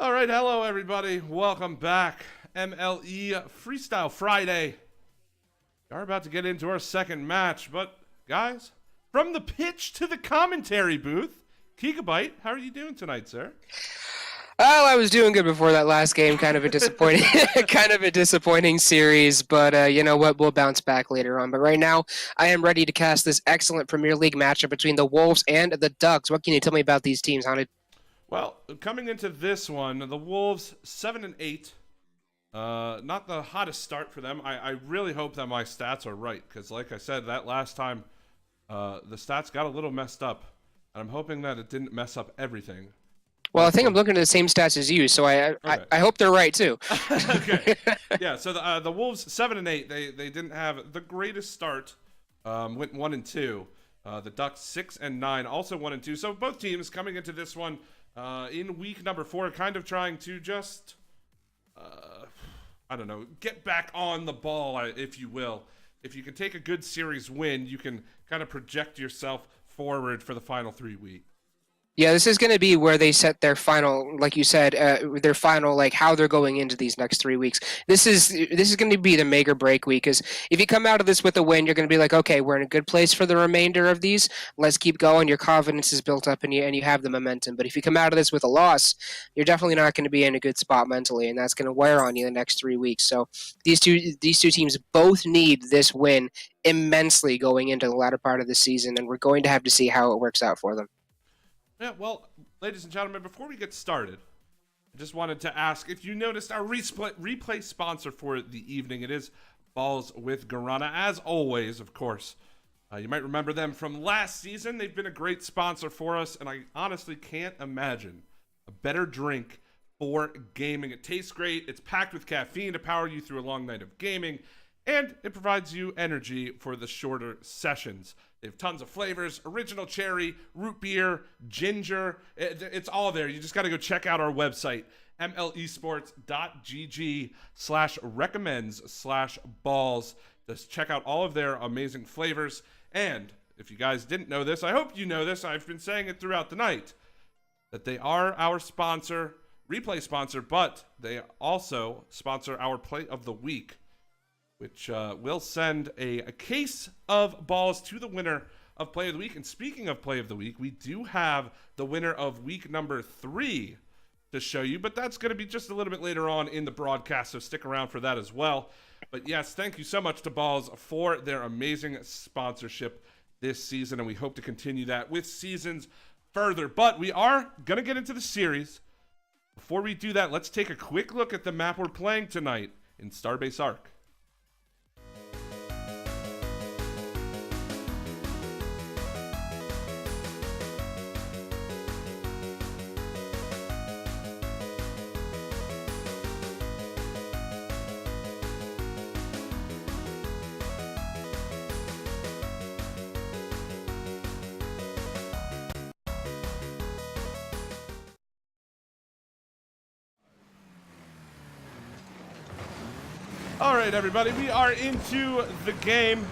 All right, hello everybody. Welcome back. MLE Freestyle Friday. We are about to get into our second match, but guys, from the pitch to the commentary booth, Gigabyte, how are you doing tonight, sir? Oh, I was doing good before that last game. Kind of a disappointing, kind of a disappointing series, but you know what? We'll bounce back later on. But right now, I am ready to cast this excellent Premier League matchup between the Wolves and the Ducks. What can you tell me about these teams, Haunted? Well, coming into this one, the Wolves 7-8. Not the hottest start for them. I really hope that my stats are right, because like I said, that last time, the stats got a little messed up, and I'm hoping that it didn't mess up everything. Well, I think I'm looking at the same stats as you, so I hope they're right too. Okay. Yeah. So the Wolves 7-8. They didn't have the greatest start. Went 1-2. The Ducks 6-9. Also 1-2. So both teams coming into this one in week number 4, kind of trying to just I don't know, get back on the ball, if you will. If you can take a good series win, you can kind of project yourself forward for the final 3 weeks. Yeah, this is going to be where they set their final, like you said, their final, like how they're going into these next 3 weeks. This is going to be the make or break week. Because if you come out of this with a win, you're going to be like, okay, we're in a good place for the remainder of these. Let's keep going. Your confidence is built up, and you have the momentum. But if you come out of this with a loss, you're definitely not going to be in a good spot mentally, and that's going to wear on you the next 3 weeks. So these two teams both need this win immensely going into the latter part of the season, and we're going to have to see how it works out for them. Yeah, well, ladies and gentlemen, before we get started, I just wanted to ask if you noticed our replay sponsor for the evening. It is Balls with Guarana, as always, of course. You might remember them from last season. They've been a great sponsor for us, and I honestly can't imagine a better drink for gaming. It tastes great. It's packed with caffeine to power you through a long night of gaming, and it provides you energy for the shorter sessions. They have tons of flavors: original cherry, root beer, ginger. It's all there. You just got to go check out our website, mlesports.gg/recommends/balls. Just check out all of their amazing flavors. And if you guys didn't know this, I hope you know this. I've been saying it throughout the night, that they are our sponsor, replay sponsor, but they also sponsor our play of the week, which will send a case of balls to the winner of Play of the Week. And speaking of Play of the Week, we do have the winner of week number 3 to show you, but that's going to be just a little bit later on in the broadcast, so stick around for that as well. But yes, thank you so much to Balls for their amazing sponsorship this season, and we hope to continue that with seasons further. But we are going to get into the series. Before we do that, let's take a quick look at the map we're playing tonight in Starbase Arc. All right, everybody, we are into the game.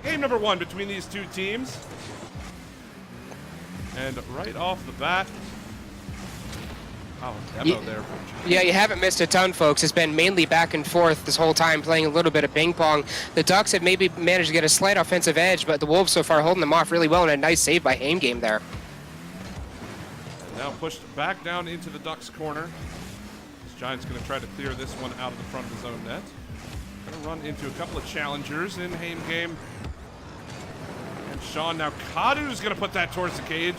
Game number 1 between these two teams. And right off the bat, demo there. Yeah, you haven't missed a ton, folks. It's been mainly back and forth this whole time, playing a little bit of ping pong. The Ducks have maybe managed to get a slight offensive edge, but the Wolves so far holding them off really well, and a nice save by Aim Game there. And now pushed back down into the Ducks' corner. This Giant's going to try to clear this one out of the front of his own net. Going to run into a couple of challengers in Aim Game. And Sean, now Kadu's going to put that towards the cage.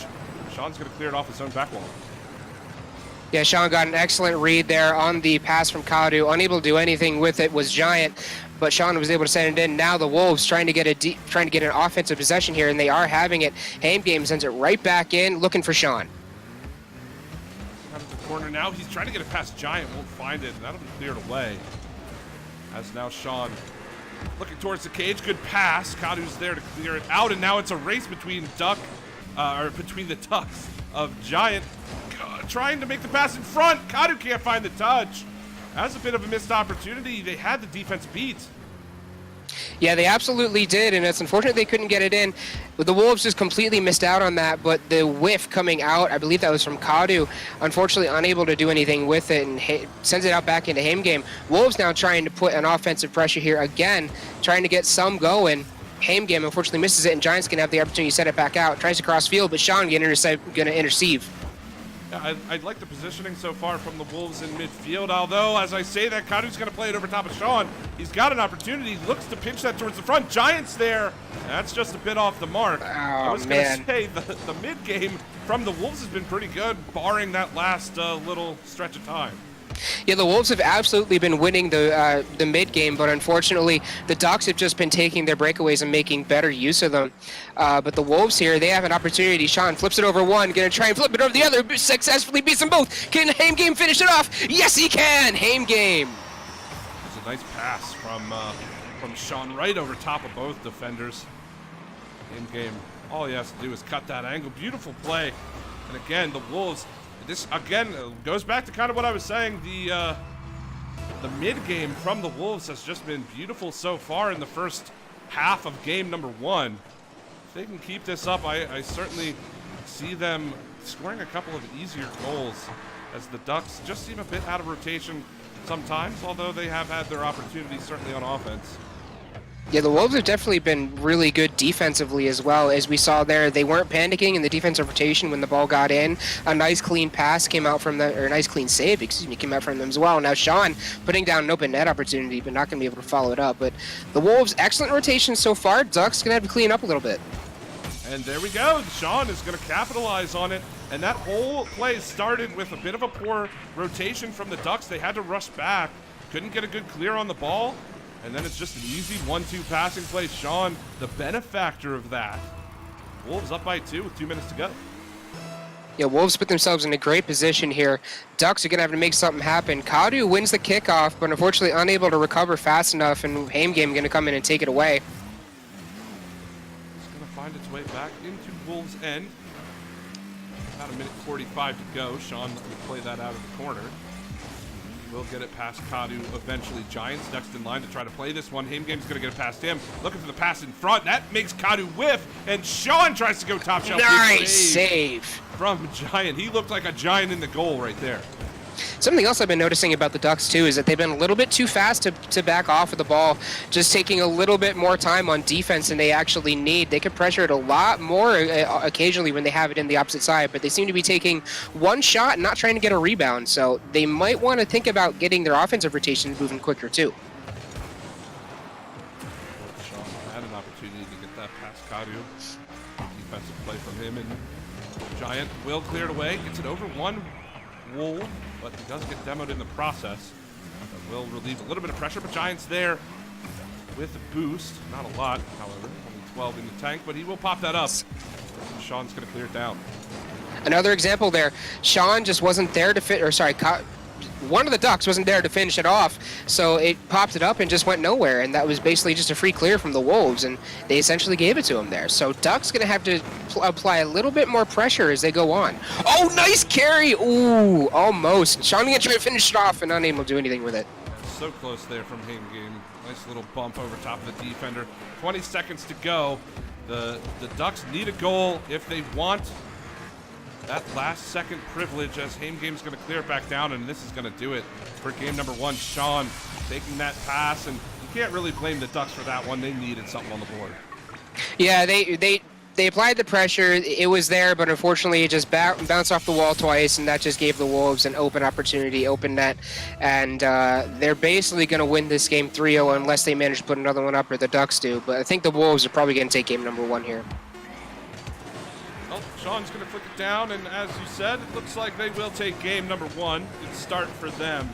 Sean's going to clear it off his own back wall. Yeah, Sean got an excellent read there on the pass from Kadu. Unable to do anything with it was Giant, but Sean was able to send it in. Now the Wolves trying to get an offensive possession here, and they are having it. Aim Game sends it right back in, looking for Sean. Out of the corner now. He's trying to get it past Giant, won't find it, and that'll be cleared away. As now Sean looking towards the cage. Good pass. Kadu's there to clear it out, and now it's a race between between the Ducks of Giant trying to make the pass in front. Kadu can't find the touch. That's a bit of a missed opportunity. They had the defense beat. Yeah, they absolutely did, and it's unfortunate they couldn't get it in. But the Wolves just completely missed out on that, but the whiff coming out, I believe that was from Kadu, unfortunately unable to do anything with it and sends it out back into Hame game. Wolves now trying to put an offensive pressure here again, trying to get some going. Hame game unfortunately misses it, and Giants can have the opportunity to set it back out. Tries to cross field, but Sean going to interceive. Yeah, I like the positioning so far from the Wolves in midfield, although, as I say that, Kadu's going to play it over top of Sean. He's got an opportunity, looks to pinch that towards the front. Giants there. That's just a bit off the mark. Oh, I was going to say the mid-game from the Wolves has been pretty good, barring that last little stretch of time. Yeah, the Wolves have absolutely been winning the mid game, but unfortunately, the Ducks have just been taking their breakaways and making better use of them. But the Wolves here, they have an opportunity. Sean flips it over one, gonna try and flip it over the other, successfully beats them both. Can Hame game finish it off? Yes, he can. Hame game. It's a nice pass from Sean right over top of both defenders. Hame game, all he has to do is cut that angle. Beautiful play, and again, the Wolves. This, again, goes back to kind of what I was saying. The mid-game from the Wolves has just been beautiful so far in the first half of game number 1. If they can keep this up, I certainly see them scoring a couple of easier goals, as the Ducks just seem a bit out of rotation sometimes, although they have had their opportunities certainly on offense. Yeah, the Wolves have definitely been really good defensively as well. As we saw there, they weren't panicking in the defensive rotation when the ball got in. A nice clean pass came out from them, or a nice clean save, came out from them as well. Now Sean putting down an open net opportunity, but not going to be able to follow it up. But the Wolves, excellent rotation so far. Ducks going to have to clean up a little bit. And there we go. Sean is going to capitalize on it. And that whole play started with a bit of a poor rotation from the Ducks. They had to rush back. Couldn't get a good clear on the ball. And then it's just an easy 1-2 passing play. Sean, the benefactor of that. Wolves up by 2 with 2 minutes to go. Yeah, Wolves put themselves in a great position here. Ducks are going to have to make something happen. Kadu wins the kickoff, but unfortunately unable to recover fast enough, and Hame game going to come in and take it away. It's going to find its way back into Wolves' end. About a minute 45 to go. Sean let me play that out of the corner. Will get it past Kadu eventually. Giants next in line to try to play this one. Hame game's going to get it past him. Looking for the pass in front. That makes Kadu whiff, and Sean tries to go top shelf. Nice save from Giant. He looked like a giant in the goal right there. Something else I've been noticing about the Ducks, too, is that they've been a little bit too fast to back off of the ball, just taking a little bit more time on defense than they actually need. They could pressure it a lot more occasionally when they have it in the opposite side, but they seem to be taking one shot and not trying to get a rebound, so they might want to think about getting their offensive rotation moving quicker, too. Sean had an opportunity to get that past Kadu. Defensive play from him, and Giant will clear it away. Gets it over one Wolf, but he does get demoed in the process. That will relieve a little bit of pressure, but Giants there with a boost. Not a lot, however. Only 12 in the tank, but he will pop that up. And Sean's going to clear it down. Another example there. Sean just wasn't there to fit, or sorry, one of the Ducks wasn't there to finish it off, so it popped it up and just went nowhere, and that was basically just a free clear from the Wolves, and they essentially gave it to him there. So Ducks going to have to apply a little bit more pressure as they go on. Oh, nice carry! Ooh, almost. Sean going to try to finish it off and unable to do anything with it. So close there from Hame game. Nice little bump over top of the defender. 20 seconds to go. The Ducks need a goal if they want that last second privilege, as Hame game's going to clear it back down, and this is going to do it for game number 1. Sean taking that pass, and you can't really blame the Ducks for that one. They needed something on the board. Yeah, they applied the pressure. It was there, but unfortunately it just bounced off the wall twice, and that just gave the Wolves an open opportunity, open net, and they're basically going to win this game 3-0 unless they manage to put another one up, or the Ducks do. But I think the Wolves are probably going to take game number 1 here. Well, Sean's going to flick it down, and as you said, it looks like they will take game number 1. Good start for them.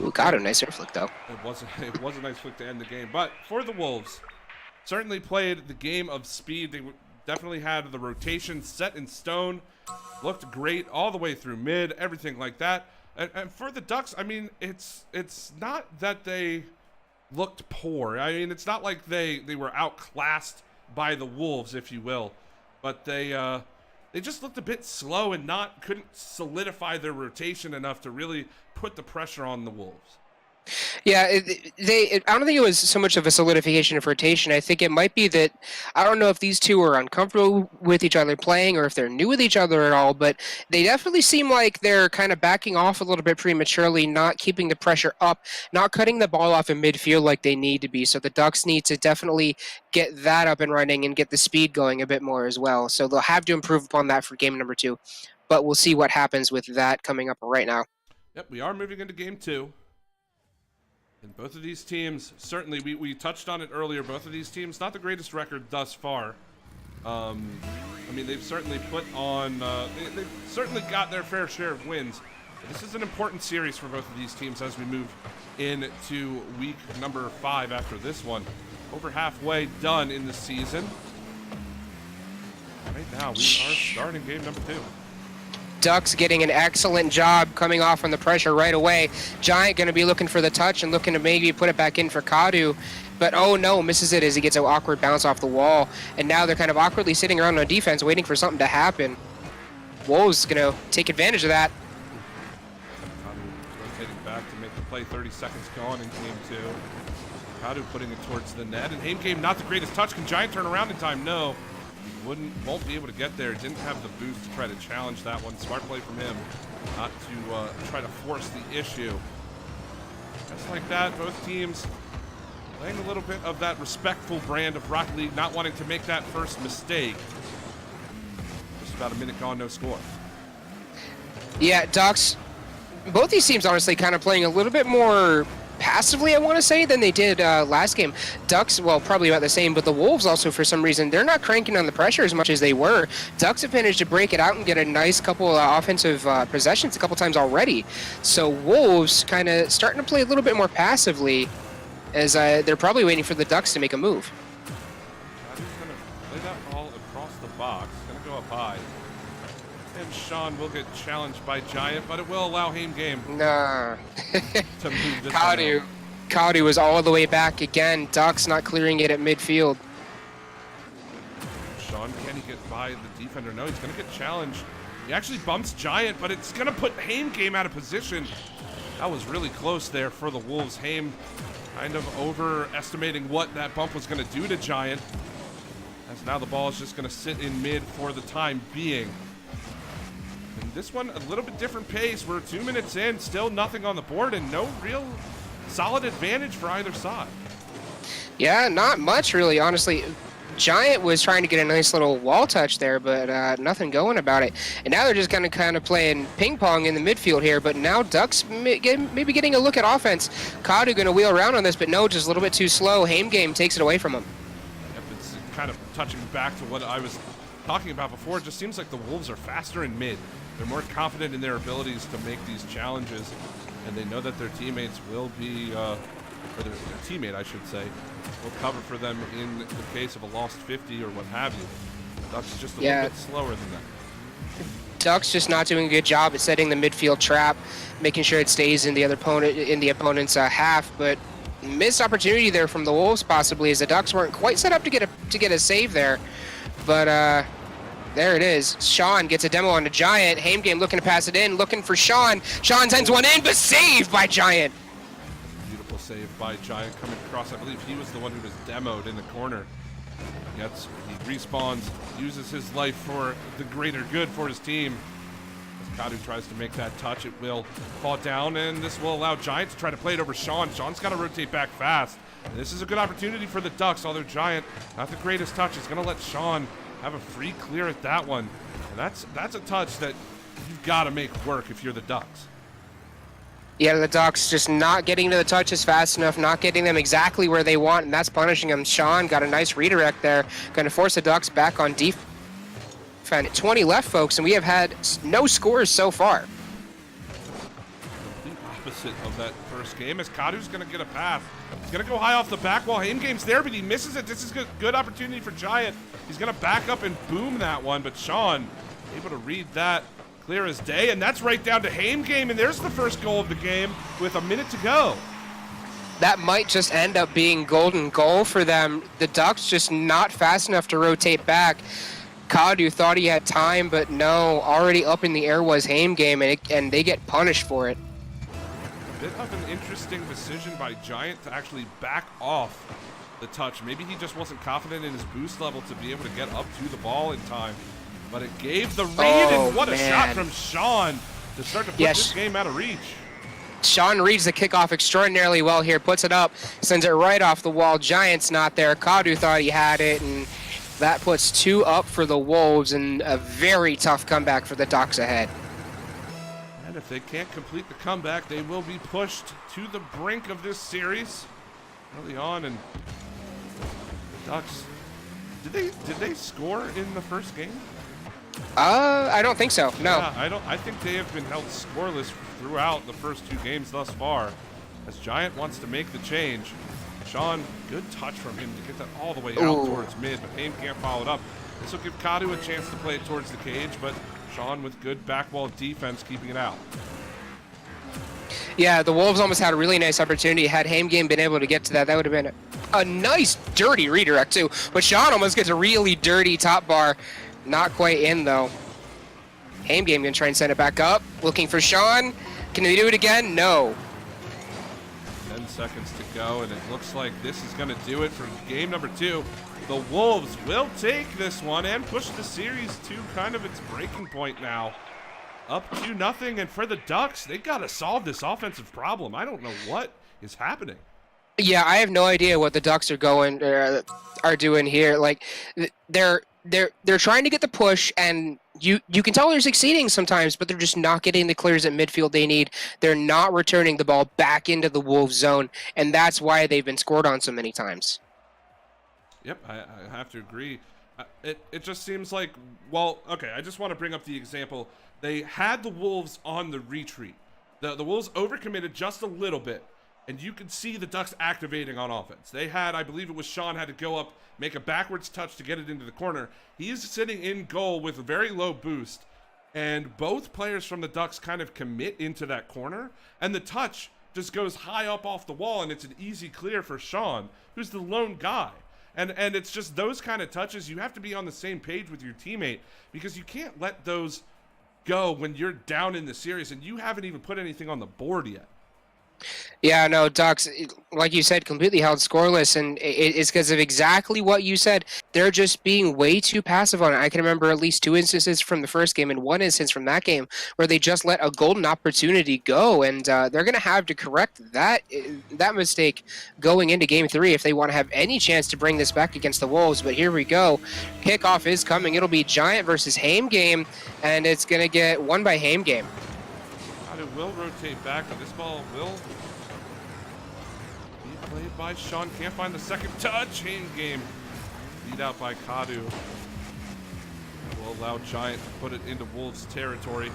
Ooh, got a nicer flick, though. It was a nice flick to end the game, but for the Wolves, certainly played the game of speed. They definitely had the rotation set in stone. Looked great all the way through mid, everything like that. And for the Ducks, I mean, it's not that they looked poor. I mean, it's not like they were outclassed by the Wolves, if you will. But they just looked a bit slow and couldn't solidify their rotation enough to really put the pressure on the Wolves. Yeah, I don't think it was so much of a solidification of rotation. I think it might be that I don't know if these two are uncomfortable with each other playing or if they're new with each other at all, but they definitely seem like they're kind of backing off a little bit prematurely, not keeping the pressure up, not cutting the ball off in midfield like they need to be. So the Ducks need to definitely get that up and running and get the speed going a bit more as well. So they'll have to improve upon that for game number 2, but we'll see what happens with that coming up right now. Yep, we are moving into game 2. And both of these teams, certainly, we touched on it earlier, both of these teams, not the greatest record thus far. I mean, they've certainly put on, they've certainly got their fair share of wins. But this is an important series for both of these teams as we move into week number 5 after this one. Over halfway done in the season. Right now, we are starting game number 2. Ducks getting an excellent job coming off on the pressure right away. Giant going to be looking for the touch and looking to maybe put it back in for Kadu. But oh no, misses it as he gets an awkward bounce off the wall. And now they're kind of awkwardly sitting around on defense waiting for something to happen. Wolves going to take advantage of that. Rotating back to make the play, 30 seconds gone in game 2. Kadu putting it towards the net. And Aim Game, not the greatest touch. Can Giant turn around in time? No. Won't be able to get there. Didn't have the boost to try to challenge that one. Smart play from him, not to try to force the issue. Just like that, both teams playing a little bit of that respectful brand of Rocket League, not wanting to make that first mistake. Just about a minute gone, no score. Yeah, Ducks. Both these teams, honestly, kind of playing a little bit more passively, I want to say, than they did last game. Ducks, well, probably about the same, but the Wolves also, for some reason, they're not cranking on the pressure as much as they were. Ducks have managed to break it out and get a nice couple offensive possessions a couple times already. So Wolves kind of starting to play a little bit more passively as they're probably waiting for the Ducks to make a move. He's going to play that ball across the box. Going to go up high. And Sean will get challenged by Giant, but it will allow Aim Game Nah. to move this Kadu was all the way back again. Ducks not clearing it at midfield. Sean, can he get by the defender? No, he's going to get challenged. He actually bumps Giant, but it's going to put Aim Game out of position. That was really close there for the Wolves. Aim kind of overestimating what that bump was going to do to Giant. As now the ball is just going to sit in mid for the time being. And this one, a little bit different pace. We're 2 minutes in, still nothing on the board, and no real solid advantage for either side. Yeah, not much really, honestly. Giant was trying to get a nice little wall touch there, but nothing going about it. And now they're just kind of playing ping pong in the midfield here. But now Ducks maybe getting a look at offense. Kadu going to wheel around on this, but no, just a little bit too slow. Aim Game takes it away from him. Yep, it's kind of touching back to what I was talking about before. It just seems like the Wolves are faster in mid. They're more confident in their abilities to make these challenges, and they know that their teammates will be, or their teammate, I should say, will cover for them in the case of a lost 50 or what have you. Ducks just a little bit slower than that. Ducks just not doing a good job at setting the midfield trap, making sure it stays in the opponent's half, but missed opportunity there from the Wolves possibly, as the Ducks weren't quite set up to get a save there, but there it is. Sean gets a demo on the Giant. Aim Game looking to pass it in, looking for Sean. Sean sends one in, but saved by Giant. Beautiful save by Giant coming across. I believe he was the one who was demoed in the corner. He respawns, uses his life for the greater good for his team. As Kadu tries to make that touch, it will fall down, and this will allow Giant to try to play it over Sean. Sean's got to rotate back fast. And this is a good opportunity for the Ducks, although Giant, not the greatest touch, is going to let Sean have a free clear at that one. And that's a touch that you've got to make work if you're the Ducks. Yeah, the Ducks just not getting to the touches fast enough, not getting them exactly where they want, and that's punishing them. Sean got a nice redirect there, going to force the Ducks back on defense. 20 left, folks, and we have had no scores so far. The opposite of that first game, as Kadu's going to get a pass. He's going to go high off the back wall. Aim Game's there, but he misses it. This is a good opportunity for Giant. He's going to back up and boom that one, but Sean able to read that clear as day, and that's right down to Aim Game, and there's the first goal of the game with a minute to go. That might just end up being golden goal for them. The Ducks just not fast enough to rotate back. Kadu thought he had time, but no, already up in the air was Aim Game, and they get punished for it. bit of an interesting decision by Giant to actually back off the touch. Maybe he just wasn't confident in his boost level to be able to get up to the ball in time. But it gave the read, and what a shot from Sean to start to put this game out of reach. Sean reads the kickoff extraordinarily well here, puts it up, sends it right off the wall. Giant's not there. Kadu thought he had it, and that puts 2 up for the Wolves, and a very tough comeback for the Ducks ahead. And if they can't complete the comeback, they will be pushed to the brink of this series early on. And the Ducks, did they score in the first game? I don't think so. No. Yeah, I think they have been held scoreless throughout the first 2 games thus far. As Giant wants to make the change. Sean, good touch from him to get that all the way out towards mid, but Haim can't follow it up. This will give Kadu a chance to play it towards the cage, but Sean with good back wall defense keeping it out. Yeah, the Wolves almost had a really nice opportunity. Had Haim Game been able to get to that, that would have been a nice, dirty redirect too. But Sean almost gets a really dirty top bar. Not quite in, though. Haim Game gonna try and send it back up. Looking for Sean. Can they do it again? No. 10 seconds to go, and it looks like this is gonna do it for game number 2. The Wolves will take this one and push the series to kind of its breaking point now. Up 2-0, and for the Ducks, they gotta solve this offensive problem. I don't know what is happening. Yeah, I have no idea what the Ducks are doing here. Like, they're trying to get the push, and you can tell they're succeeding sometimes, but they're just not getting the clears at midfield they need. They're not returning the ball back into the Wolves zone, and that's why they've been scored on so many times. Yep, I have to agree. It just seems like, well, okay, I just want to bring up the example. They had the Wolves on the retreat. The Wolves overcommitted just a little bit, and you could see the Ducks activating on offense. They had, I believe it was Sean, had to go up, make a backwards touch to get it into the corner. He's sitting in goal with a very low boost, and both players from the Ducks kind of commit into that corner, and the touch just goes high up off the wall, and it's an easy clear for Sean, who's the lone guy. And it's just those kind of touches, you have to be on the same page with your teammate, because you can't let those go when you're down in the series, and you haven't even put anything on the board yet. Yeah, no, Ducks, like you said, completely held scoreless, and it's because of exactly what you said. They're just being way too passive on it. I can remember at least 2 instances from the first game and 1 instance from that game where they just let a golden opportunity go, and they're going to have to correct that mistake going into Game 3 if they want to have any chance to bring this back against the Wolves. But here we go. Kickoff is coming. It'll be Giant versus Haim Game, and it's going to get won by Haim Game. It will rotate back, but this ball will be played by Sean. Can't find the second touch. Haim Game beat out by Kadu. Will allow Giant to put it into Wolves territory.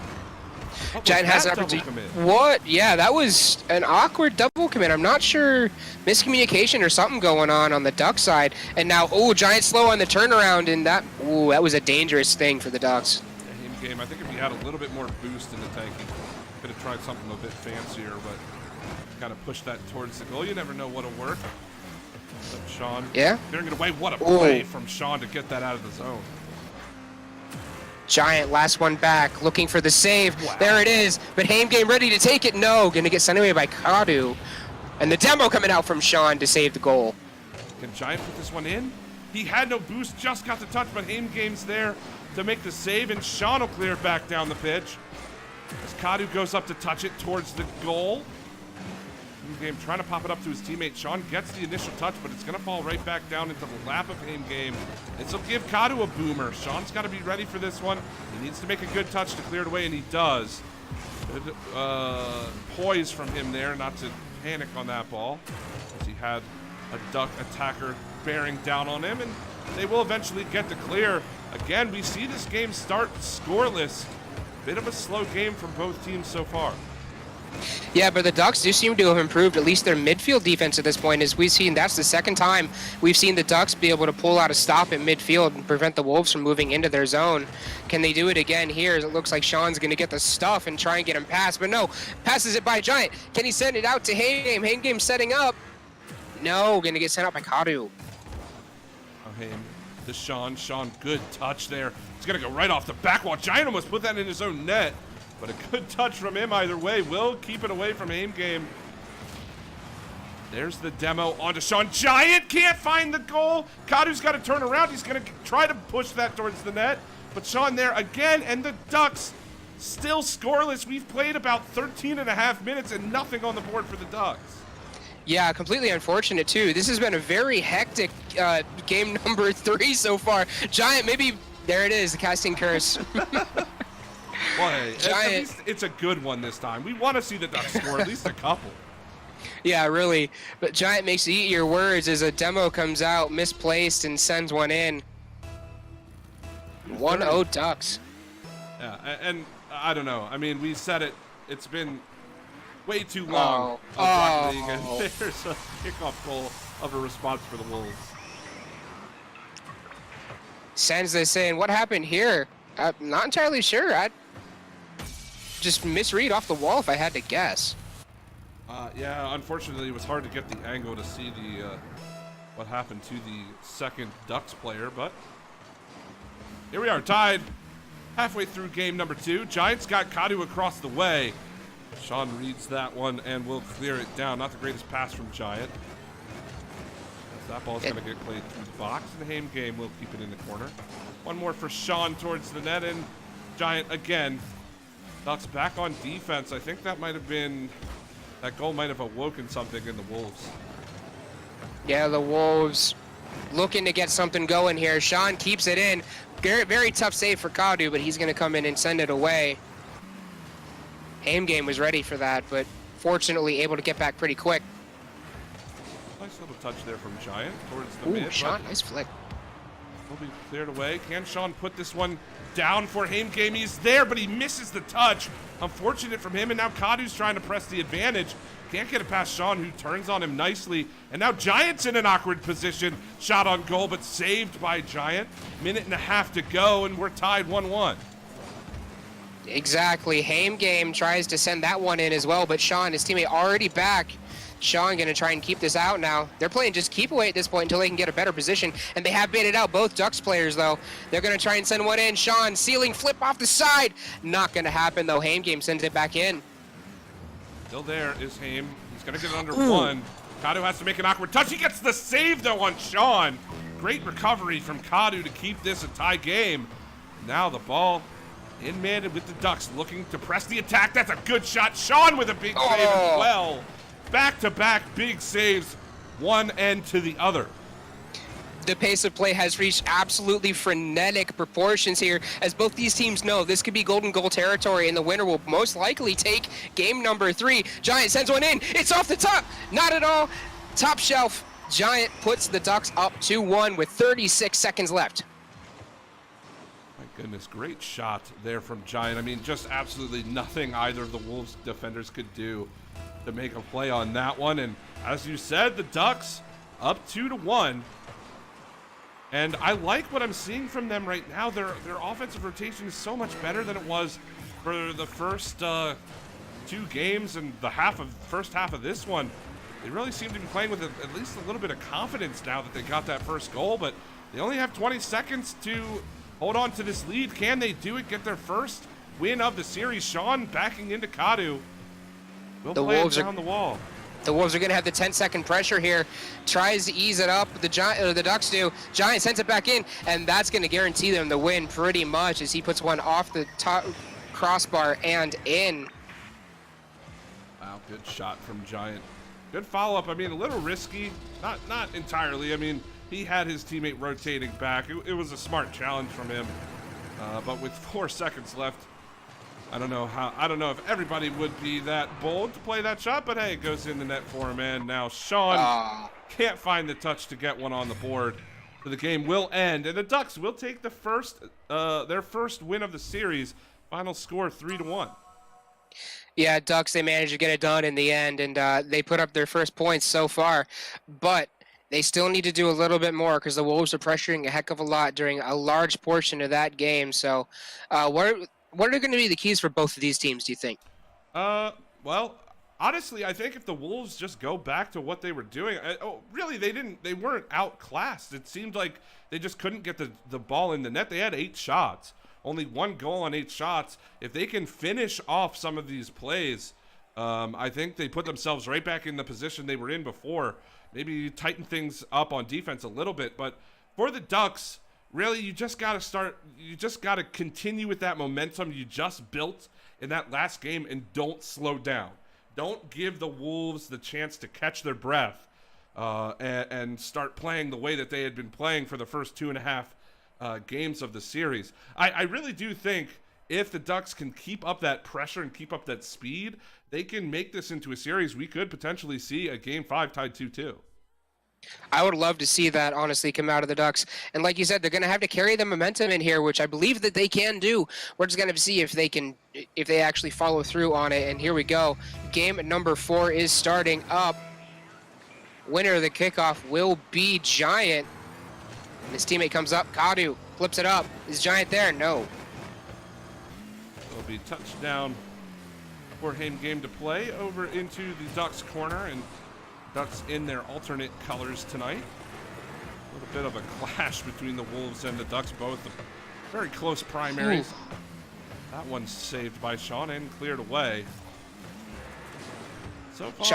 Giant has an opportunity. What? Yeah, that was an awkward double commit. I'm not sure, miscommunication or something going on the Duck side. And now, Giant slow on the turnaround, and that was a dangerous thing for the Ducks. Yeah, Haim Game, I think if he had a little bit more boost in the tank, he could have tried something a bit fancier, but kind of push that towards the goal. You never know what'll work. But Sean, clearing it away. What a play from Sean to get that out of the zone. Giant, last one back, looking for the save. Wow. There it is, but Haim Game ready to take it. No, going to get sent away by Kadu. And the demo coming out from Sean to save the goal. Can Giant put this one in? He had no boost, just got the touch, but Haim Game's there to make the save, and Sean will clear it back down the pitch. As Kadu goes up to touch it towards the goal. Haim Game trying to pop it up to his teammate. Sean gets the initial touch, but it's going to fall right back down into the lap of Haim Game. This will give Kadu a boomer. Sean's got to be ready for this one. He needs to make a good touch to clear it away, and he does. Good poise from him there, not to panic on that ball, as he had a Duck attacker bearing down on him, and they will eventually get the clear. Again, we see this game start scoreless. Bit of a slow game from both teams so far. Yeah, but the Ducks do seem to have improved at least their midfield defense at this point. As we've seen, that's the second time we've seen the Ducks be able to pull out a stop in midfield and prevent the Wolves from moving into their zone. Can they do it again here? It looks like Sean's going to get the stuff and try and get him past, but no, passes it by Giant. Can he send it out to Haim Game? Haim Game setting up. No, going to get sent out by Kadu. Haim to Sean. Sean, good touch there. He's going to go right off the back wall. Giant almost put that in his own net. But a good touch from him either way will keep it away from Aim Game. There's the demo onto Sean. Giant can't find the goal. Kadu's got to turn around. He's going to try to push that towards the net. But Sean there again, and the Ducks still scoreless. We've played about 13 and a half minutes and nothing on the board for the Ducks. Yeah, completely unfortunate too. This has been a very hectic game number 3 so far. Giant, maybe, there it is, the casting curse. Well, hey, at least it's a good one this time. We want to see the Ducks score at least a couple. Yeah, really. But Giant makes you eat your words as a demo comes out, misplaced, and sends one in. 1-0 Ducks. Yeah, and I don't know. I mean, we said it. It's been way too long of Rocket League, and there's a kickoff goal of a response for the Wolves. Sends this in. What happened here? I'm not entirely sure. I'd just misread off the wall if I had to guess. Yeah, unfortunately, it was hard to get the angle to see the what happened to the second Ducks player, but here we are, tied halfway through game number 2. Giants got Kadu across the way. Sean reads that one and will clear it down. Not the greatest pass from Giant. That ball's going to get played through the box, and the Haim Game will keep it in the corner. One more for Sean towards the net, and Giant again. Ducks back on defense. I think that might have been, that goal might have awoken something in the Wolves. Yeah, the Wolves looking to get something going here. Sean keeps it in. Very, very tough save for Kadu, but he's going to come in and send it away. Aim Game was ready for that, but fortunately able to get back pretty quick. Nice little touch there from Giant towards the mid. Sean, nice flick. Will be cleared away. Can Sean put this one down for Haim Game? He's there, but he misses the touch. Unfortunate from him, and now Kadu's trying to press the advantage. Can't get it past Sean, who turns on him nicely. And now Giant's in an awkward position. Shot on goal, but saved by Giant. Minute and a half to go, and we're tied 1-1. Exactly. Haim Game tries to send that one in as well, but Sean, his teammate, already back. Sean going to try and keep this out now. They're playing just keep away at this point until they can get a better position, and they have baited out both Ducks players, though. They're going to try and send one in. Sean, ceiling flip off the side. Not going to happen, though. Haim Game sends it back in. Still there is Haim. He's going to get it under one. Kadu has to make an awkward touch. He gets the save, though, on Sean. Great recovery from Kadu to keep this a tie game. Now the ball in mid with the Ducks looking to press the attack. That's a good shot. Sean with a big save as well. Back-to-back big saves, one end to the other. The pace of play has reached absolutely frenetic proportions here, as both these teams know this could be golden goal territory, and the winner will most likely take game number 3. Giant sends one in. It's off the top. Not at all. Top shelf. Giant puts the Ducks up 2-1 with 36 seconds left. My goodness, great shot there from Giant. I mean, just absolutely nothing either of the Wolves defenders could do to make a play on that one. And as you said, the Ducks up 2-1. And I like what I'm seeing from them right now. Their offensive rotation is so much better than it was for the first 2 games and the first half of this one. They really seem to be playing with at least a little bit of confidence now that they got that first goal, but they only have 20 seconds to hold on to this lead. Can they do it? Get their first win of the series. Sean backing into Kadu. We'll play it down the wall. The Wolves are going to have the 10-second pressure here. Tries to ease it up. The Ducks do. Giant sends it back in, and that's going to guarantee them the win pretty much as he puts one off the top crossbar and in. Wow, good shot from Giant. Good follow-up. I mean, a little risky. Not entirely. I mean, he had his teammate rotating back. It was a smart challenge from him. But with 4 seconds left, I don't know if everybody would be that bold to play that shot, but hey, it goes in the net for him. And now Sean can't find the touch to get one on the board. So the game will end, and the Ducks will take their first win of the series. Final score 3-1. Yeah, Ducks, they managed to get it done in the end, and they put up their first points so far. But they still need to do a little bit more because the Wolves are pressuring a heck of a lot during a large portion of that game. So what are going to be the keys for both of these teams, do you think? Well, honestly, I think if the Wolves just go back to what they were doing, really, they weren't outclassed. It seemed like they just couldn't get the ball in the net. They had 8 shots, only 1 goal on 8 shots. If they can finish off some of these plays, I think they put themselves right back in the position they were in before. Maybe tighten things up on defense a little bit. But for the Ducks, really, you just got to continue with that momentum you just built in that last game and don't slow down. Don't give the Wolves the chance to catch their breath and start playing the way that they had been playing for the first 2.5 games of the series. I really do think if the Ducks can keep up that pressure and keep up that speed, they can make this into a series. We could potentially see a Game 5 tied 2-2. I would love to see that, honestly, come out of the Ducks. And like you said, they're going to have to carry the momentum in here, which I believe that they can do. We're just going to see if they actually follow through on it. And here we go. Game number 4 is starting up. Winner of the kickoff will be Giant. And his teammate comes up. Kadu flips it up. Is Giant there? No. It'll be touchdown for Haim Game to play over into the Ducks corner, and Ducks in their alternate colors tonight. A little bit of a clash between the Wolves and the Ducks, both very close primaries. Ooh. That one's saved by Sean and cleared away. So far,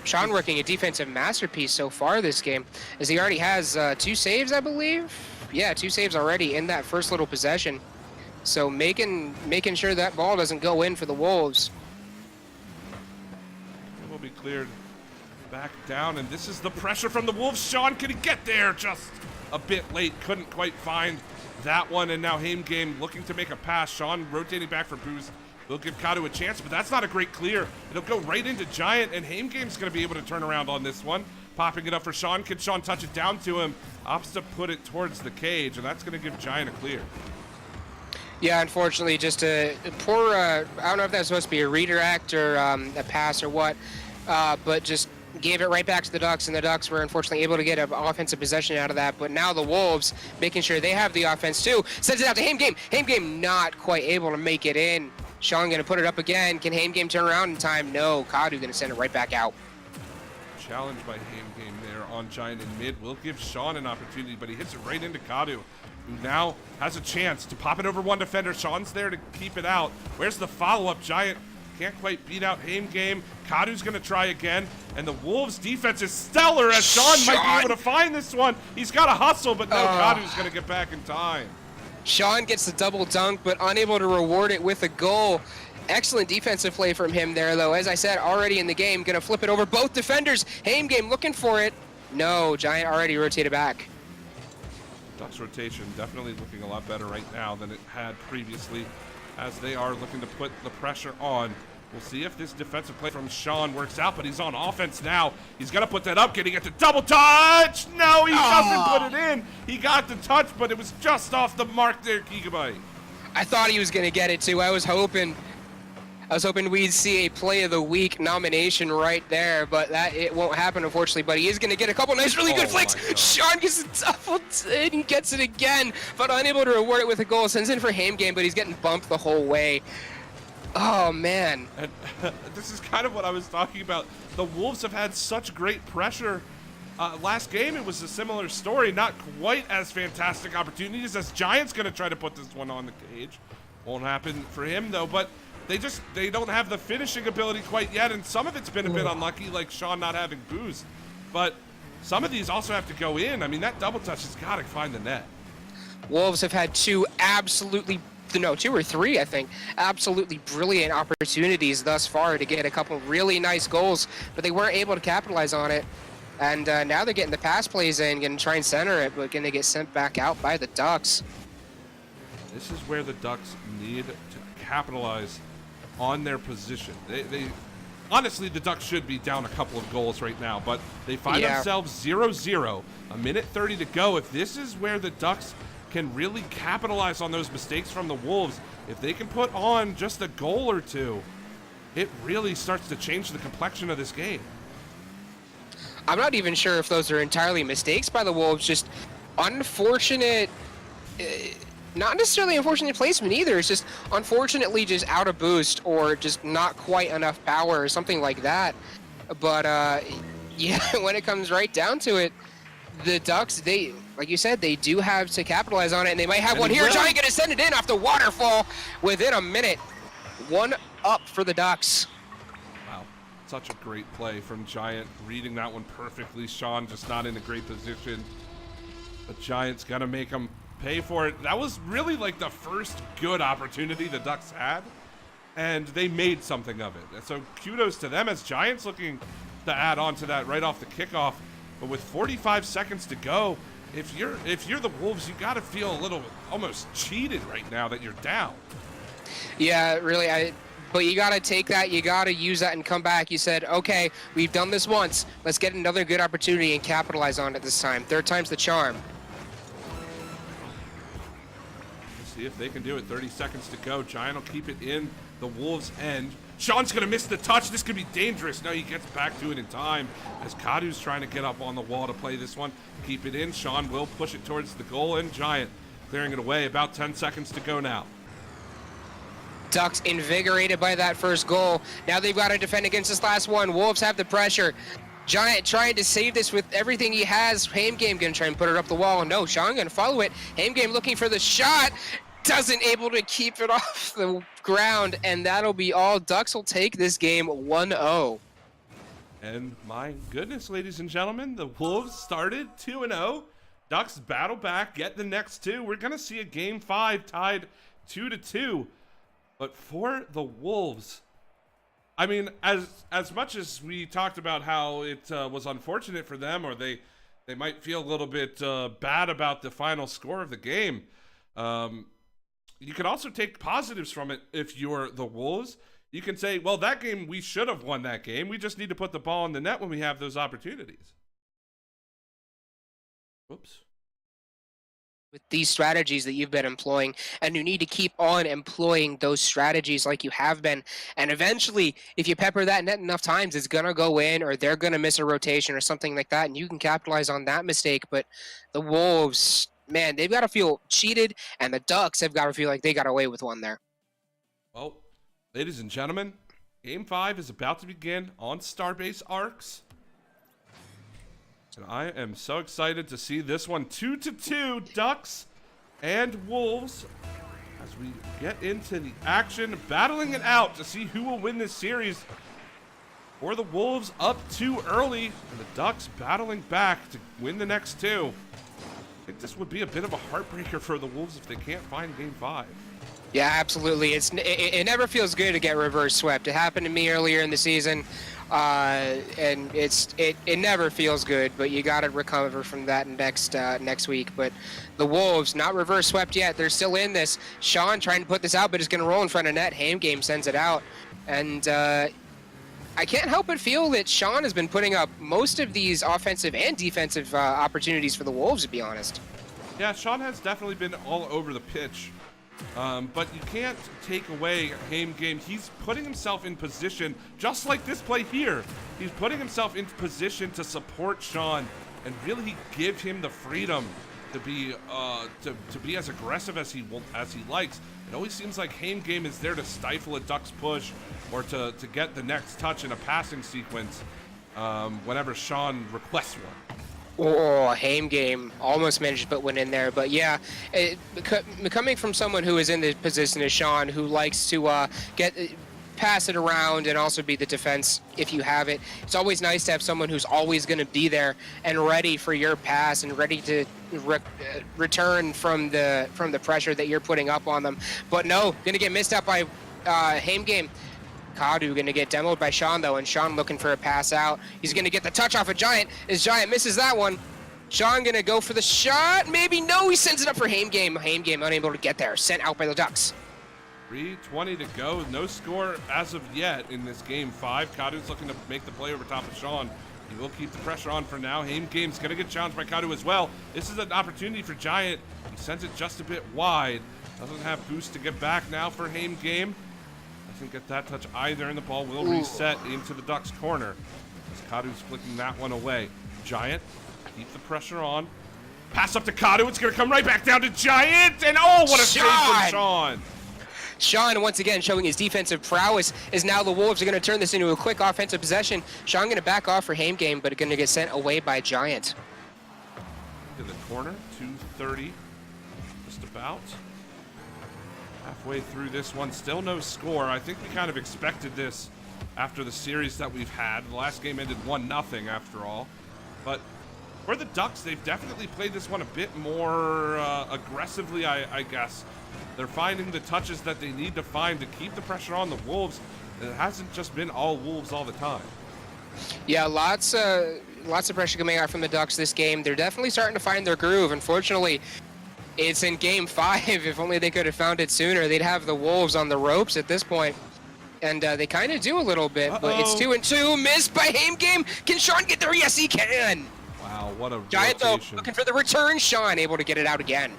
Sean working a defensive masterpiece so far this game, as he already has 2 saves, I believe. Yeah, 2 saves already in that first little possession. So making sure that ball doesn't go in for the Wolves. It will be cleared back down, and this is the pressure from the Wolves. Sean, can he get there? Just a bit late, couldn't quite find that one, and now Haim Game looking to make a pass. Sean rotating back for boost. They'll give Kadu a chance, but that's not a great clear. It'll go right into Giant, and Haim Game's going to be able to turn around on this one. Popping it up for Sean. Can Sean touch it down to him? Opts to put it towards the cage, and that's going to give Giant a clear. Yeah, unfortunately, just a poor, I don't know if that's supposed to be a redirect or a pass or what, but just gave it right back to the Ducks, and the Ducks were unfortunately able to get an offensive possession out of that. But now the Wolves, making sure they have the offense too, sends it out to Haim Game. Haim Game not quite able to make it in. Sean going to put it up again. Can Haim Game turn around in time? No. Kadu going to send it right back out. Challenge by Haim Game there on Giant in mid. Will give Sean an opportunity, but he hits it right into Kadu, who now has a chance to pop it over one defender. Sean's there to keep it out. Where's the follow-up? Giant can't quite beat out Haim Game. Kadu's going to try again, and the Wolves' defense is stellar, as Sean might be able to find this one. He's got to hustle, but no, Kadu's going to get back in time. Sean gets the double dunk, but unable to reward it with a goal. Excellent defensive play from him there, though. As I said, already in the game, going to flip it over both defenders. Haim Game looking for it. No, Giant already rotated back. Ducks rotation definitely looking a lot better right now than it had previously, as they are looking to put the pressure on. We'll see if this defensive play from Sean works out, but he's on offense now. He's got to put that up. Can he get the double touch? No, he doesn't put it in. He got the touch, but it was just off the mark there, Gigabyte. I thought he was going to get it, too. I was hoping we'd see a Play of the Week nomination right there, but it won't happen, unfortunately. But he is going to get a couple nice, really good flicks. Sean gets a double and gets it again, but unable to reward it with a goal. Sends in for Haim Game, but he's getting bumped the whole way. Oh, man. And this is kind of what I was talking about. The Wolves have had such great pressure. Last game, it was a similar story. Not quite as fantastic opportunities, as Giant's going to try to put this one on the cage. Won't happen for him, though, but they don't have the finishing ability quite yet, and some of it's been a bit unlucky, like Sean not having boost. But some of these also have to go in. I mean, that double touch has got to find the net. Wolves have had 2 or 3, I think, absolutely brilliant opportunities thus far to get a couple really nice goals, but they weren't able to capitalize on it. And now they're getting the pass plays in, going to try and center it, but going to get sent back out by the Ducks. This is where the Ducks need to capitalize on their position. They honestly, the Ducks should be down a couple of goals right now, but they find themselves 0-0, a minute 30 to go. If this is where the Ducks can really capitalize on those mistakes from the Wolves, if they can put on just a goal or two, it really starts to change the complexion of this game. I'm not even sure if those are entirely mistakes by the Wolves, just unfortunate, not necessarily unfortunate placement either. It's just unfortunately just out of boost or just not quite enough power or something like that. But yeah, when it comes right down to it, the Ducks, they, like you said, they do have to capitalize on it, and they might have And one he here. will. Giant gonna send it in off the waterfall within a minute. 1 up for the Ducks. Wow, such a great play from Giant, reading that one perfectly. Sean just not in a great position. But Giant's gonna make him pay for it. That was really like the first good opportunity the Ducks had, and they made something of it. And so kudos to them, as Giant's looking to add on to that right off the kickoff. But with 45 seconds to go, if you're the Wolves, you gotta feel a little almost cheated right now that you're down. Yeah, really, but you gotta take that, you gotta use that and come back. You said, okay, we've done this once. Let's get another good opportunity and capitalize on it this time. Third time's the charm. Let's see if they can do it. 30 seconds to go. Giant will keep it in the Wolves' end. Sean's gonna miss the touch. This could be dangerous. No, he gets back to it in time as Kadu's trying to get up on the wall to play this one. Keep it in. Sean will push it towards the goal, and Giant clearing it away. About 10 seconds to go now. Ducks invigorated by that first goal. Now they've got to defend against this last one. Wolves have the pressure. Giant trying to save this with everything he has. Hamegame gonna try and put it up the wall. No, Sean gonna follow it. Hamegame looking for the shot. Doesn't able to keep it off the ground, and that'll be all. Ducks will take this game 1-0. And my goodness, ladies and gentlemen, the Wolves started 2-0. Ducks battle back, get the next two. We're gonna see a game 5 tied 2-2. But for the Wolves, I mean, as much as we talked about how it was unfortunate for them, or they might feel a little bit bad about the final score of the game, you can also take positives from it if you're the Wolves. You can say, well, that game, we should have won that game. We just need to put the ball in the net when we have those opportunities. Whoops. With these strategies that you've been employing, and you need to keep on employing those strategies like you have been, and eventually if you pepper that net enough times, it's gonna go in, or they're gonna miss a rotation or something like that, and you can capitalize on that mistake. But the Wolves, man, they've got to feel cheated, and the Ducks have got to feel like they got away with one there. Well, ladies and gentlemen, game 5 is about to begin on Starbase Arcs. And I am so excited to see this one. 2-2, Ducks and Wolves, as we get into the action, battling it out to see who will win this series. For the Wolves, up too early, and the Ducks battling back to win the next two. I think this would be a bit of a heartbreaker for the Wolves if they can't find game 5. Yeah, absolutely. It never feels good to get reverse swept. It happened to me earlier in the season, and it never feels good. But you got to recover from that next week. But the Wolves not reverse swept yet. They're still in this. Sean trying to put this out, but it's going to roll in front of net. Hamegame sends it out, and I can't help but feel that Sean has been putting up most of these offensive and defensive opportunities for the Wolves, to be honest. Yeah, Sean has definitely been all over the pitch. But you can't take away Hamegame. He's putting himself in position, just like this play here. He's putting himself in position to support Sean and really give him the freedom to be as aggressive as he likes. It always seems like Hamegame is there to stifle a Ducks push or to get the next touch in a passing sequence whenever Sean requests one. Oh, Hamegame almost managed to put one in there, but yeah, coming from someone who is in the position as Sean, who likes to pass it around and also be the defense if you have it, it's always nice to have someone who's always going to be there and ready for your pass and ready to return from the pressure that you're putting up on them. But no, going to get missed out by Hamegame. Kadu going to get demoed by Sean, though, and Sean looking for a pass out. He's going to get the touch off of Giant, as Giant misses that one. Sean going to go for the shot. Maybe no, he sends it up for Hamegame. Hamegame unable to get there, sent out by the Ducks. 3:20 to go, no score as of yet in this game 5. Kadu's looking to make the play over top of Sean. He will keep the pressure on for now. Hamegame's going to get challenged by Kadu as well. This is an opportunity for Giant. He sends it just a bit wide. Doesn't have boost to get back now for Hamegame. Doesn't get that touch either, and the ball will reset into the Ducks' corner as Kadu's flicking that one away. Giant, keep the pressure on. Pass up to Kadu. It's going to come right back down to Giant, and oh, what a save from Sean. Sean, once again, showing his defensive prowess, is now the Wolves are going to turn this into a quick offensive possession. Sean going to back off for Hamegame, but going to get sent away by Giant. corner. 2:30, just about. Halfway through this one, still no score. I think we kind of expected this after the series that we've had. The last game ended 1-0 after all. But for the Ducks, they've definitely played this one a bit more aggressively, I guess. They're finding the touches that they need to find to keep the pressure on the Wolves. It hasn't just been all Wolves all the time. Yeah, lots of pressure coming out from the Ducks this game. They're definitely starting to find their groove. Unfortunately, it's in Game 5. If only they could have found it sooner, they'd have the Wolves on the ropes at this point. And they kind of do a little bit, but it's 2-2. Missed by Game. Can Sean get there? Yes, he can. Wow, what a Giant, rotation. though, looking for the return. Sean able to get it out again.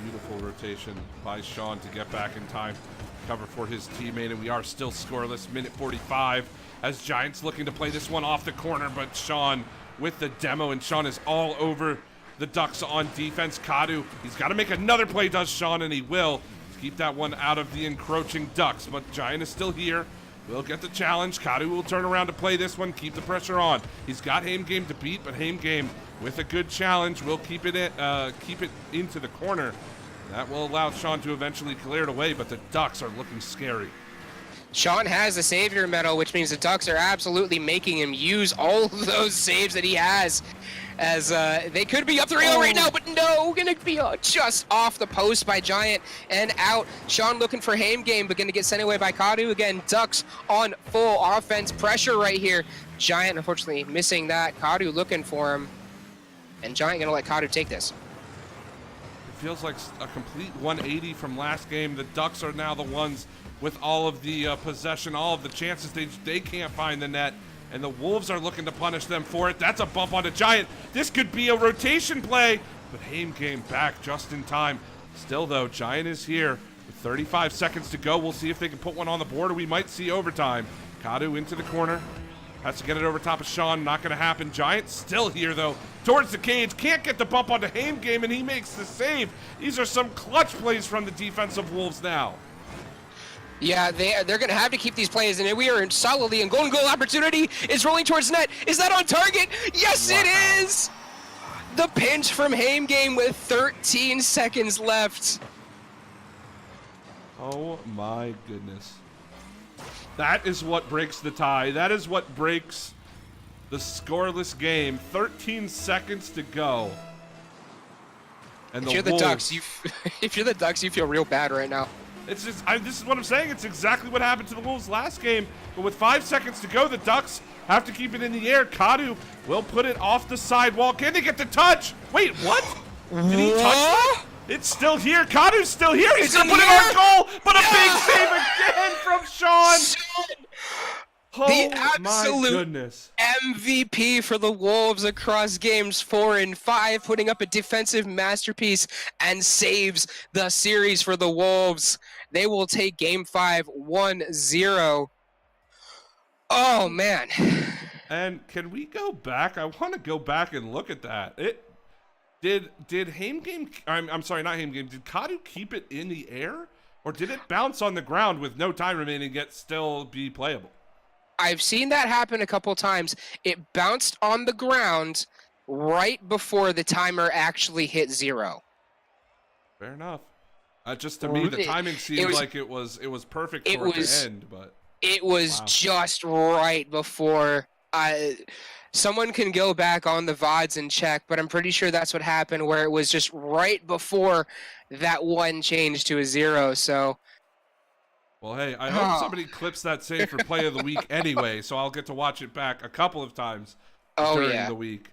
Beautiful rotation by Sean to get back in time, cover for his teammate, and we are still scoreless. Minute 45 as Giants looking to play this one off the corner, but Sean with the demo, and Sean is all over the Ducks on defense. Kadu, he's got to make another play, does Sean, and he will. Keep that one out of the encroaching Ducks, but Giant is still here. Will get the challenge. Kadu will turn around to play this one, keep the pressure on. He's got Game to beat, but Game with a good challenge will keep it into the corner. That will allow Sean to eventually clear it away, but the Ducks are looking scary. Sean has the Savior medal, which means the Ducks are absolutely making him use all of those saves that he has, as they could be up 3-0 right now, but no, gonna be just off the post by Giant and out. Sean looking for Game, but gonna get sent away by Kadu. Again, Ducks on full offense pressure right here. Giant, unfortunately, missing that. Kadu looking for him, and Giant gonna let Kadu take this. It feels like a complete 180 from last game. The Ducks are now the ones with all of the possession, all of the chances. They can't find the net, and the Wolves are looking to punish them for it. That's a bump onto Giant. This could be a rotation play, but Game back just in time. Still, though, Giant is here with 35 seconds to go. We'll see if they can put one on the board, or we might see overtime. Kadu into the corner. Has to get it over top of Sean. Not going to happen. Giant still here, though, towards the cage. Can't get the bump onto Game, and he makes the save. These are some clutch plays from the defensive Wolves now. Yeah, they're going to have to keep these plays, and we are solidly in golden goal opportunity. Is rolling towards net. Is that on target? Yes, wow. It is! The pinch from Game with 13 seconds left. Oh, my goodness. That is what breaks the tie. That is what breaks the scoreless game. 13 seconds to go. And if you're the Ducks, you feel real bad right now. It's just, this is what I'm saying. It's exactly what happened to the Wolves last game. But with 5 seconds to go, the Ducks have to keep it in the air. Kadu will put it off the sidewall. Can they get the touch? Wait, what? Did he touch it? It's still here. Kadu's still here. He's going to put it on goal. But a big save again from Sean. The absolute my goodness. MVP for the Wolves across games 4 and 5, putting up a defensive masterpiece and saves the series for the Wolves. They will take Game 5 1-0. Oh, man. And can we go back? I want to go back and look at that. Did Game? I'm sorry, not Game. Did Kadu keep it in the air, or did it bounce on the ground with no time remaining yet still be playable? I've seen that happen a couple times. It bounced on the ground right before the timer actually hit 0. Fair enough. Just to me, the timing seemed like it was perfect for it to end, but it was just right before. Someone can go back on the VODs and check, but I'm pretty sure that's what happened, where it was just right before that 1 changed to a 0. So. Well, hey, I hope somebody clips that save for play of the week anyway, so I'll get to watch it back a couple of times during the week.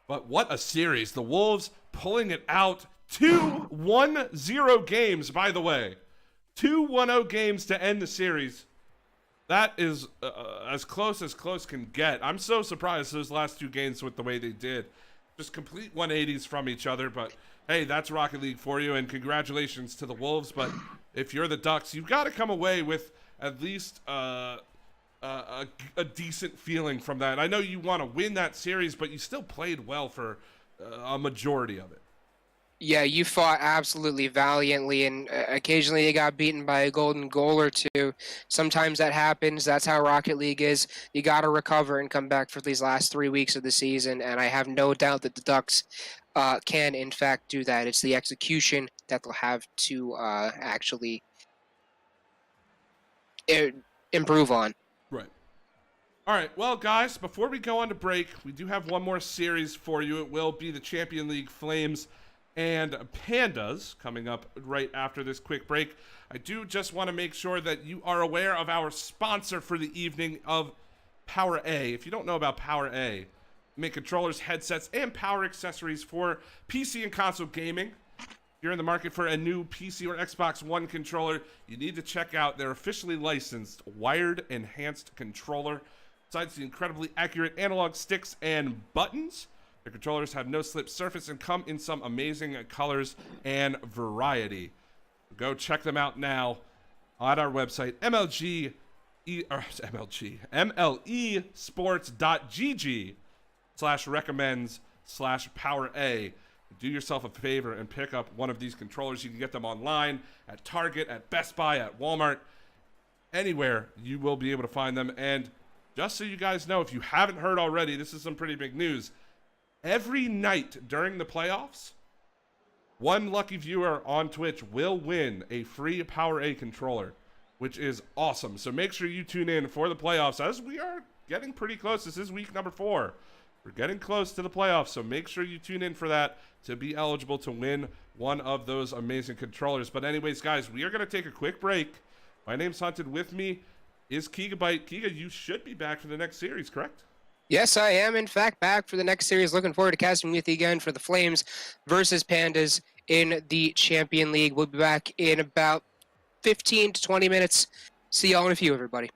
But what a series. The Wolves pulling it out. 2 1-0 games, by the way. 2 1-0 games to end the series. That is as close can get. I'm so surprised those last 2 games with the way they did. Just complete 180s from each other, but hey, that's Rocket League for you, and congratulations to the Wolves. But if you're the Ducks, you've got to come away with at least a decent feeling from that. I know you want to win that series, but you still played well for a majority of it. Yeah, you fought absolutely valiantly, and occasionally you got beaten by a golden goal or two. Sometimes that happens. That's how Rocket League is. You got to recover and come back for these last 3 weeks of the season, and I have no doubt that the Ducks can, in fact, do that. It's the execution that they'll have to actually improve on. Right. All right, well, guys, before we go on to break, we do have one more series for you. It will be the Champion League Flames and Pandas coming up right after this quick break. I do just want to make sure that you are aware of our sponsor for the evening of Power A. If you don't know about Power A, make controllers, headsets, and power accessories for PC and console gaming. If you're in the market for a new PC or Xbox One controller, you need to check out their officially licensed wired enhanced controller. Besides the incredibly accurate analog sticks and buttons, the controllers have no slip surface and come in some amazing colors and variety. Go check them out now on our website, mlesports.gg/recommends/power A. Do yourself a favor and pick up one of these controllers. You can get them online at Target, at Best Buy, at Walmart, anywhere you will be able to find them. And just so you guys know, if you haven't heard already, this is some pretty big news. Every night during the playoffs, one lucky viewer on Twitch will win a free Power A controller, which is awesome. So make sure you tune in for the playoffs, as we are getting pretty close. This is week number 4. We're getting close to the playoffs, so make sure you tune in for that to be eligible to win one of those amazing controllers. But anyways, guys, we are going to take a quick break. My name's Hunted. With me is Gigabyte. Giga, you should be back for the next series, correct? Yes, I am, in fact, back for the next series. Looking forward to casting with you again for the Flames versus Pandas in the Champion League. We'll be back in about 15 to 20 minutes. See y'all in a few, everybody.